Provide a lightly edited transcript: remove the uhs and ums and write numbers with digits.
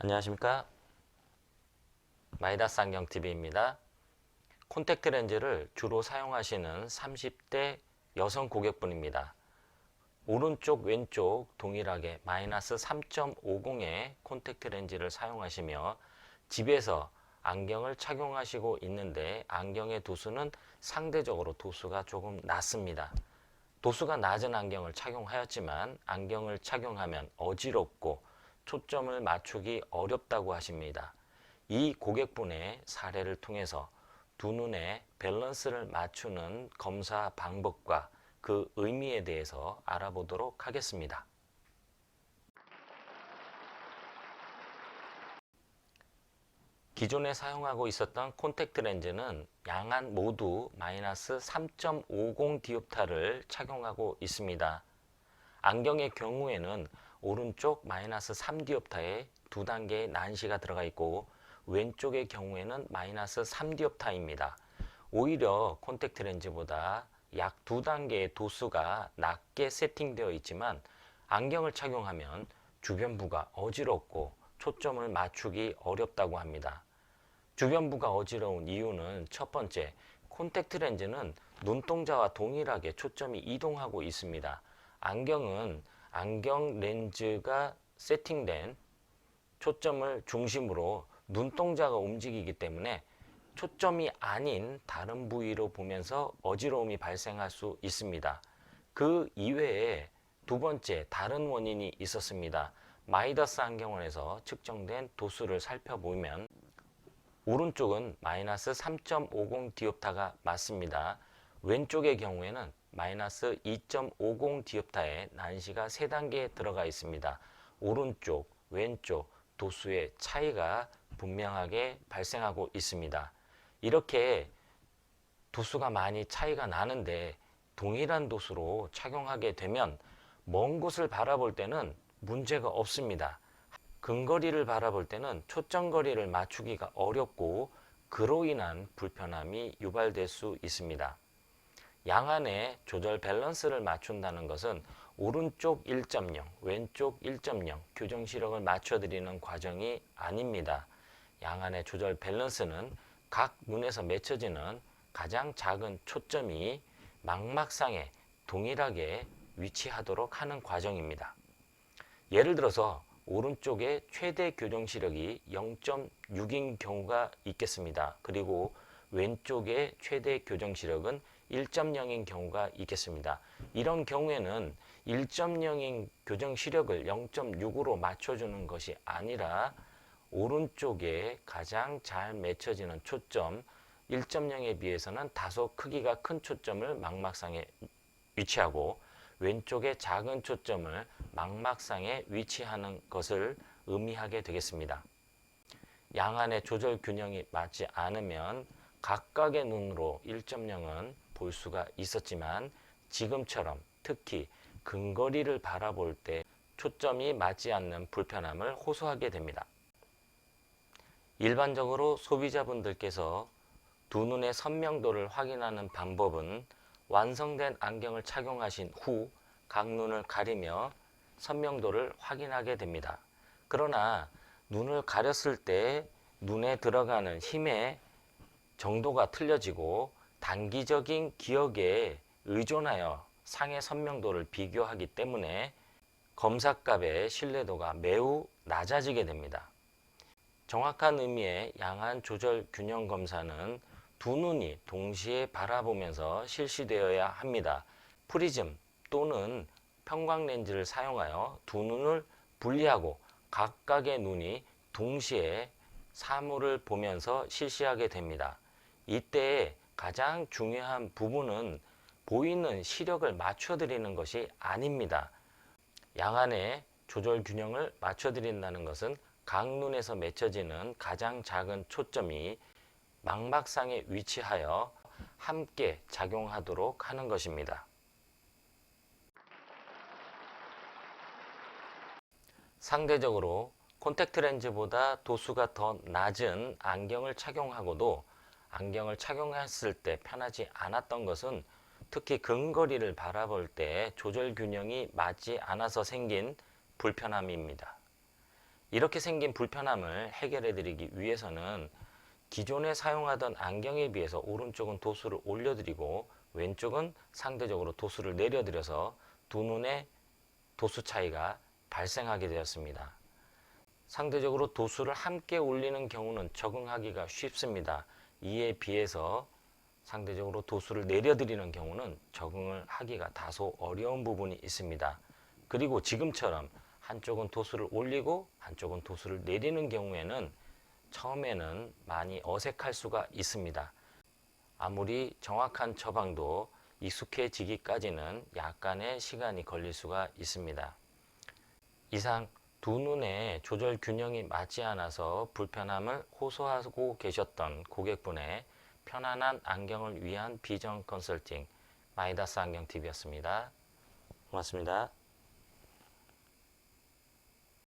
안녕하십니까, 마이다스 안경TV입니다. 콘택트 렌즈를 주로 사용하시는 30대 여성 고객분입니다. 오른쪽 왼쪽 동일하게 마이너스 3.50의 콘택트 렌즈를 사용하시며 집에서 안경을 착용하시고 있는데 안경의 도수는 상대적으로 도수가 조금 낮습니다. 도수가 낮은 안경을 착용하였지만 안경을 착용하면 어지럽고 초점을 맞추기 어렵다고 하십니다. 이 고객분의 사례를 통해서 두 눈의 밸런스를 맞추는 검사 방법과 그 의미에 대해서 알아보도록 하겠습니다. 기존에 사용하고 있었던 콘택트 렌즈는 양안 모두 마이너스 3.50 디옵타를 착용하고 있습니다. 안경의 경우에는 오른쪽 마이너스 3디옵타에 두 단계의 난시가 들어가 있고 왼쪽의 경우에는 마이너스 3디옵타입니다. 오히려 콘택트 렌즈보다 약 두 단계의 도수가 낮게 세팅되어 있지만 안경을 착용하면 주변부가 어지럽고 초점을 맞추기 어렵다고 합니다. 주변부가 어지러운 이유는 첫 번째, 콘택트 렌즈는 눈동자와 동일하게 초점이 이동하고 있습니다. 안경은 안경 렌즈가 세팅된 초점을 중심으로 눈동자가 움직이기 때문에 초점이 아닌 다른 부위로 보면서 어지러움이 발생할 수 있습니다. 그 이외에 두 번째 다른 원인이 있었습니다. 마이다스 안경원에서 측정된 도수를 살펴보면 오른쪽은 마이너스 3.50 디옵타가 맞습니다. 왼쪽의 경우에는 마이너스 2.50 디옵타의 난시가 3단계에 들어가 있습니다. 오른쪽, 왼쪽 도수의 차이가 분명하게 발생하고 있습니다. 이렇게 도수가 많이 차이가 나는데 동일한 도수로 착용하게 되면 먼 곳을 바라볼 때는 문제가 없습니다. 근거리를 바라볼 때는 초점거리를 맞추기가 어렵고 그로 인한 불편함이 유발될 수 있습니다. 양안의 조절 밸런스를 맞춘다는 것은 오른쪽 1.0, 왼쪽 1.0 교정 시력을 맞춰드리는 과정이 아닙니다. 양안의 조절 밸런스는 각 눈에서 맺혀지는 가장 작은 초점이 망막상에 동일하게 위치하도록 하는 과정입니다. 예를 들어서 오른쪽에 최대 교정 시력이 0.6인 경우가 있겠습니다. 그리고 왼쪽에 최대 교정 시력은 1.0인 경우가 있겠습니다. 이런 경우에는 1.0인 교정 시력을 0.6으로 맞춰주는 것이 아니라 오른쪽에 가장 잘 맺혀지는 초점 1.0에 비해서는 다소 크기가 큰 초점을 망막상에 위치하고 왼쪽에 작은 초점을 망막상에 위치하는 것을 의미하게 되겠습니다. 양안의 조절 균형이 맞지 않으면 각각의 눈으로 1.0은 볼 수가 있었지만 지금처럼 특히 근거리를 바라볼 때 초점이 맞지 않는 불편함을 호소하게 됩니다. 일반적으로 소비자분들께서 두 눈의 선명도를 확인하는 방법은 완성된 안경을 착용하신 후 각 눈을 가리며 선명도를 확인하게 됩니다. 그러나 눈을 가렸을 때 눈에 들어가는 힘의 정도가 틀려지고 단기적인 기억에 의존하여 상의 선명도를 비교하기 때문에 검사값의 신뢰도가 매우 낮아지게 됩니다. 정확한 의미의 양안 조절 균형 검사는 두 눈이 동시에 바라보면서 실시되어야 합니다. 프리즘 또는 편광 렌즈를 사용하여 두 눈을 분리하고 각각의 눈이 동시에 사물을 보면서 실시하게 됩니다. 이때 가장 중요한 부분은 보이는 시력을 맞춰드리는 것이 아닙니다. 양안의 조절 균형을 맞춰드린다는 것은 각 눈에서 맺혀지는 가장 작은 초점이 망막상에 위치하여 함께 작용하도록 하는 것입니다. 상대적으로 콘택트 렌즈보다 도수가 더 낮은 안경을 착용하고도 안경을 착용했을 때 편하지 않았던 것은 특히 근거리를 바라볼 때 조절 균형이 맞지 않아서 생긴 불편함입니다. 이렇게 생긴 불편함을 해결해 드리기 위해서는 기존에 사용하던 안경에 비해서 오른쪽은 도수를 올려드리고 왼쪽은 상대적으로 도수를 내려드려서 두 눈의 도수 차이가 발생하게 되었습니다. 상대적으로 도수를 함께 올리는 경우는 적응하기가 쉽습니다. 이에 비해서 상대적으로 도수를 내려드리는 경우는 적응을 하기가 다소 어려운 부분이 있습니다. 그리고 지금처럼 한쪽은 도수를 올리고 한쪽은 도수를 내리는 경우에는 처음에는 많이 어색할 수가 있습니다. 아무리 정확한 처방도 익숙해지기까지는 약간의 시간이 걸릴 수가 있습니다. 이상 두 눈의 조절 균형이 맞지 않아서 불편함을 호소하고 계셨던 고객분의 편안한 안경을 위한 비전 컨설팅 마이다스 안경TV였습니다. 고맙습니다.